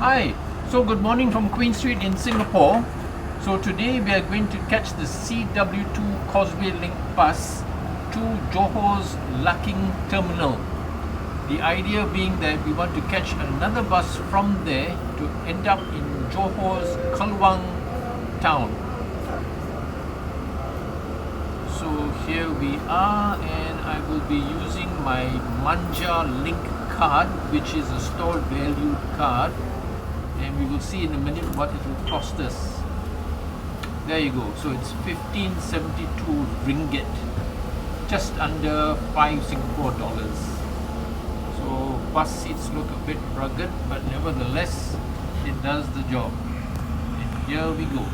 Hi, so good morning from Queen Street in Singapore. So today we are going to catch the CW2 Causeway Link bus to Johor's Larkin Terminal. The idea being that we want to catch another bus from there to end up in Johor's Kluang town. So here we are, and I will be using my Manja Link card, which is a stored value card, and we will see in a minute what it will cost us. There you go. So it's 1572 ringgit, just under 5 Singapore dollars. So bus seats look a bit rugged, but nevertheless it does the job. And here we go.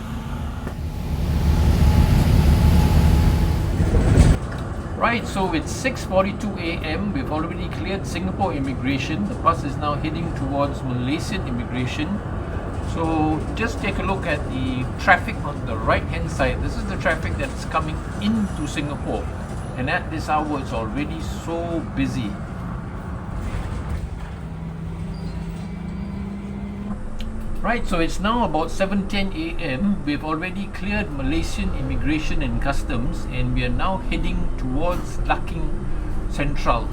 Right, so it's 6:42 a.m. We've already cleared Singapore immigration. The bus is now heading towards Malaysian immigration. So just take a look at the traffic on the right hand side. This is the traffic that's coming into Singapore, and at this hour it's already so busy. Right, so it's now about 7:10 a.m. We've already cleared Malaysian immigration and customs, and we are now heading towards Larkin Sentral.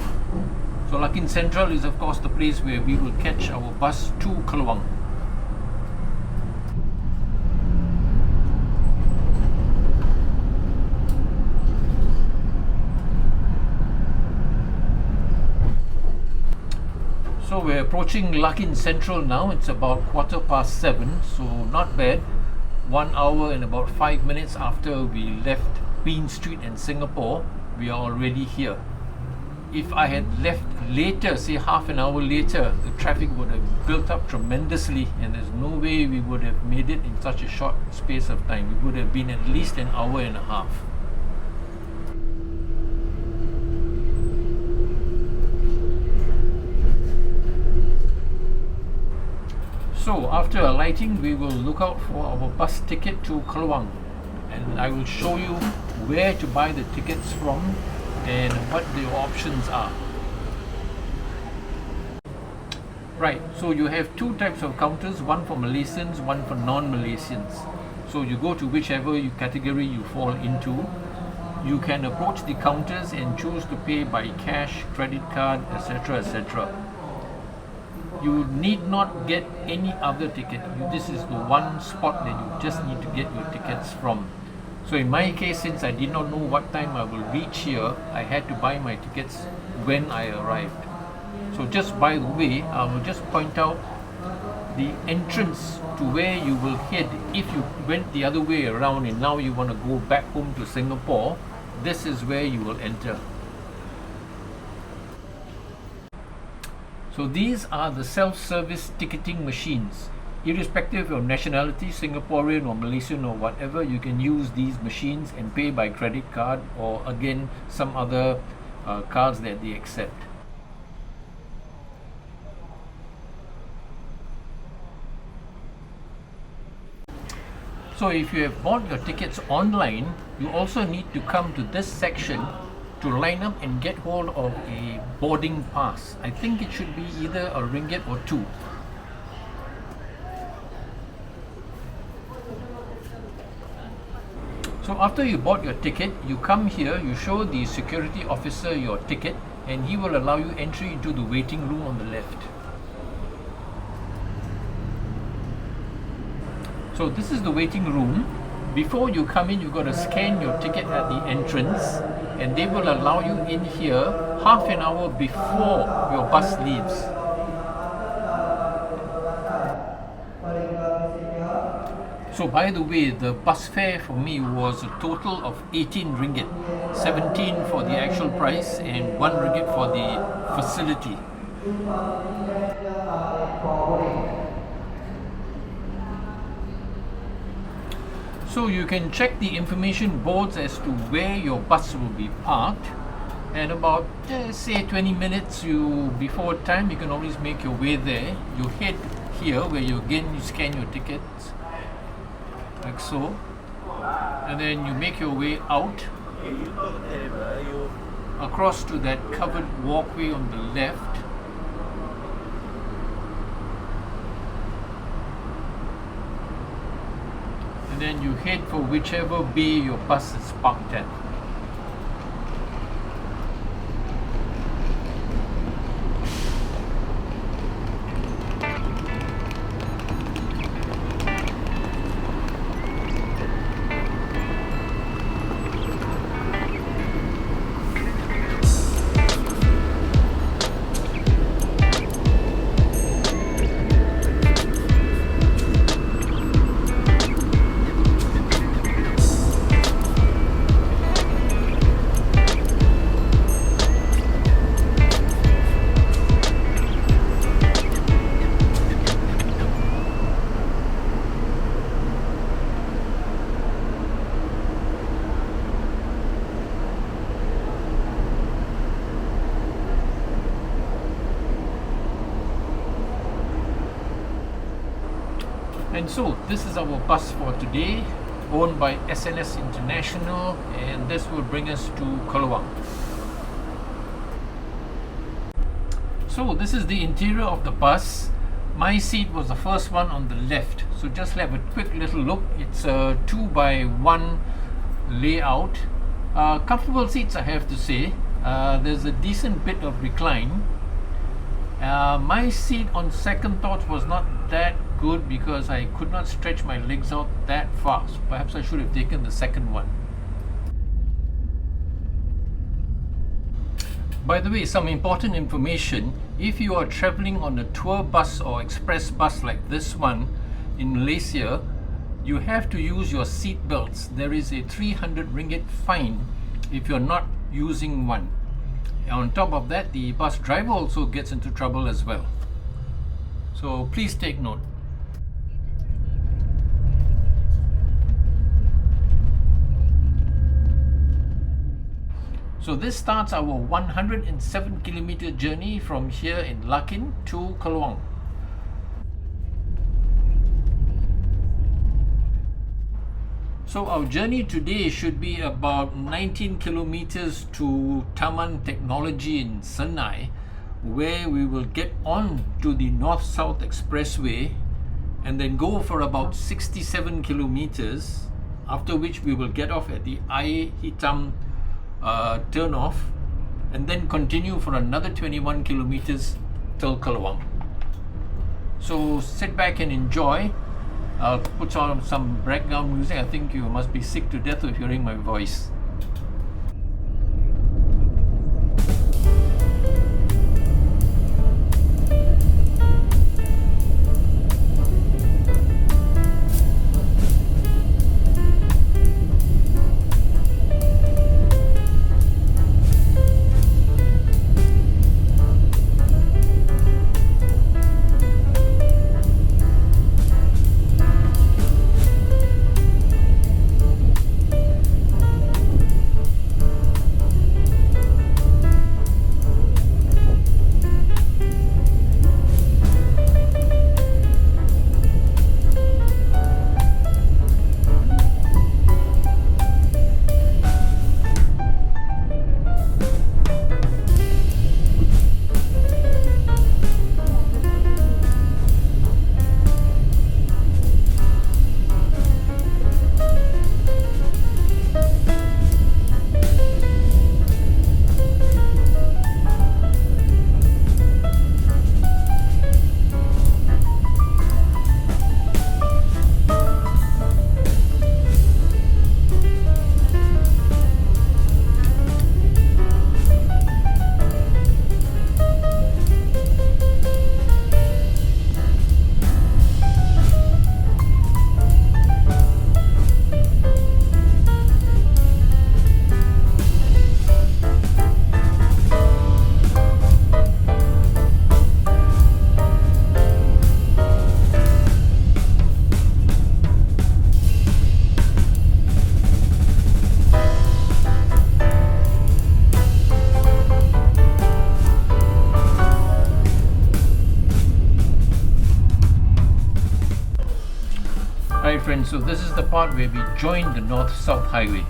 So Larkin Sentral is of course the place where we will catch our bus to Kluang. So we're approaching Larkin Sentral now. It's about 7:15, so not bad. 1 hour and about 5 minutes after we left Queen Street in Singapore, we are already here. If I had left later, say half an hour later, the traffic would have built up tremendously, and there's no way we would have made it in such a short space of time. It would have been at least an hour and a half. So after alighting, we will look out for our bus ticket to Kluang, and I will show you where to buy the tickets from and what the options are. Right, so you have two types of counters, one for Malaysians, one for non-Malaysians. So you go to whichever category you fall into. You can approach the counters and choose to pay by cash, credit card, etc., etc. You need not get any other ticket. This is the one spot that you just need to get your tickets from. So in my case, since I did not know what time I will reach here, I had to buy my tickets when I arrived. So just by the way, I will just point out the entrance to where you will head if you went the other way around and now you want to go back home to Singapore. This is where you will enter. So these are the self-service ticketing machines. Irrespective of nationality, Singaporean or Malaysian or whatever, you can use these machines and pay by credit card or again some other cards that they accept. So if you have bought your tickets online, you also need to come to this section to line up and get hold of a boarding pass. I think it should be either a ringgit or 2. So after you bought your ticket, you come here, you show the security officer your ticket, and he will allow you entry into the waiting room on the left. So this is the waiting room. Before you come in, you've got to scan your ticket at the entrance, and they will allow you in here half an hour before your bus leaves. So by the way, the bus fare for me was a total of 18 ringgit, 17 for the actual price and 1 ringgit for the facility. So you can check the information boards as to where your bus will be parked, and about say 20 minutes before time, you can always make your way there. You head here where you scan your tickets like so, and then you make your way out across to that covered walkway on the left. then you head for whichever bay your bus is parked at. And so this is our bus for today, owned by SNS International, and this will bring us to Kluang. So this is the interior of the bus. My seat was the first one on the left, so just have a quick little look. It's a 2x1 layout. Comfortable seats, I have to say. There's a decent bit of recline. My seat on second thoughts was not that good because I could not stretch my legs out that fast. Perhaps I should have taken the second one. By the way, some important information. If you are traveling on a tour bus or express bus like this one in Malaysia, you have to use your seat belts. There is a 300 ringgit fine if you're not using one. On top of that, the bus driver also gets into trouble as well. So please take note. So this starts our 107-kilometer journey from here in Larkin to Kluang. So our journey today should be about 19 kilometers to Taman Technology in Senai, where we will get on to the North-South Expressway and then go for about 67 kilometers, after which we will get off at the Air Hitam turn off and then continue for another 21 kilometers till Kluang. So sit back and enjoy. I'll put on some background music. I think you must be sick to death of hearing my voice. Alright friends, so this is the part where we join the North-South Highway.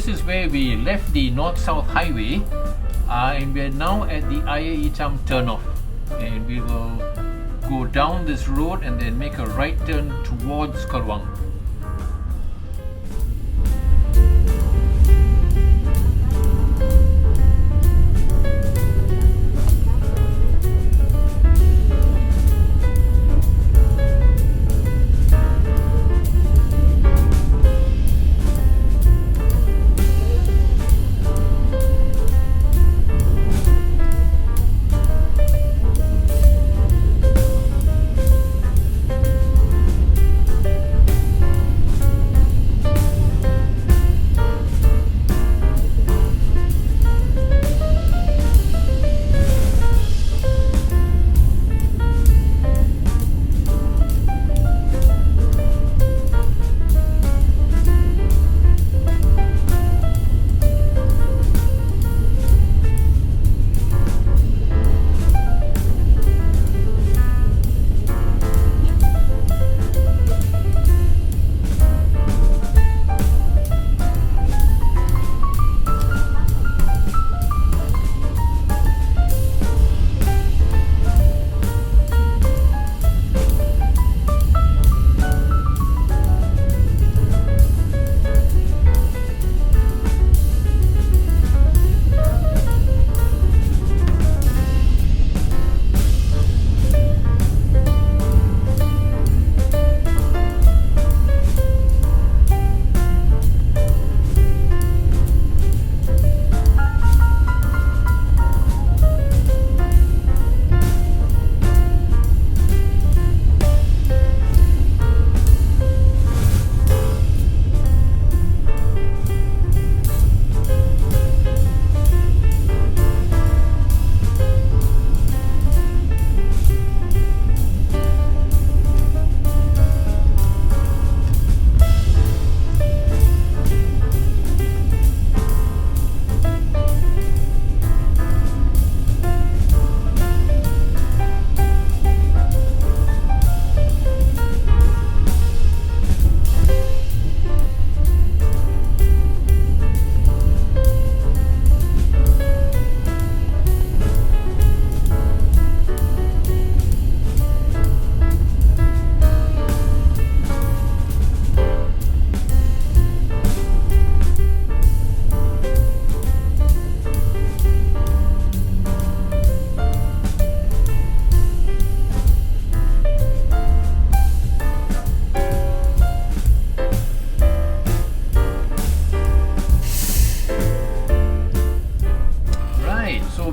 this is where we left the north-south highway, and we're now at the Ayer Itam turnoff, and we will go down this road and then make a right turn towards Kluang.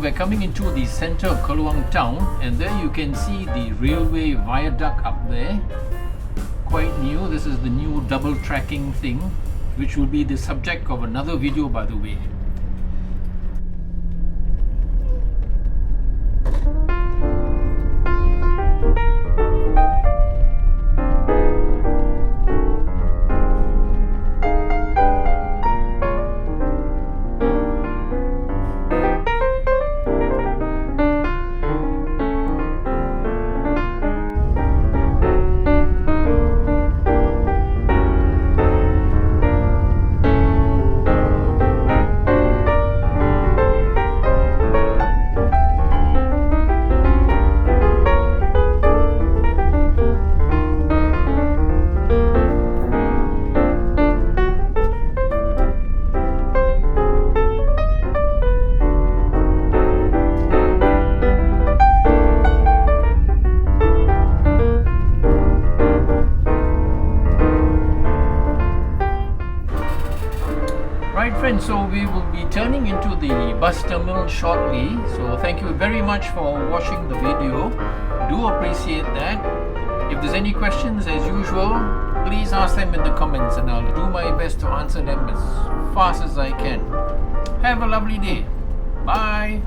We're coming into the center of Kluang town, and there you can see the railway viaduct up there. Quite new. This is the new double tracking thing, which will be the subject of another video, by the way. Right friends, so we will be turning into the bus terminal shortly. So thank you very much for watching the video. Do appreciate that. If there's any questions, as usual, please ask them in the comments and I'll do my best to answer them as fast as I can. Have a lovely day. Bye.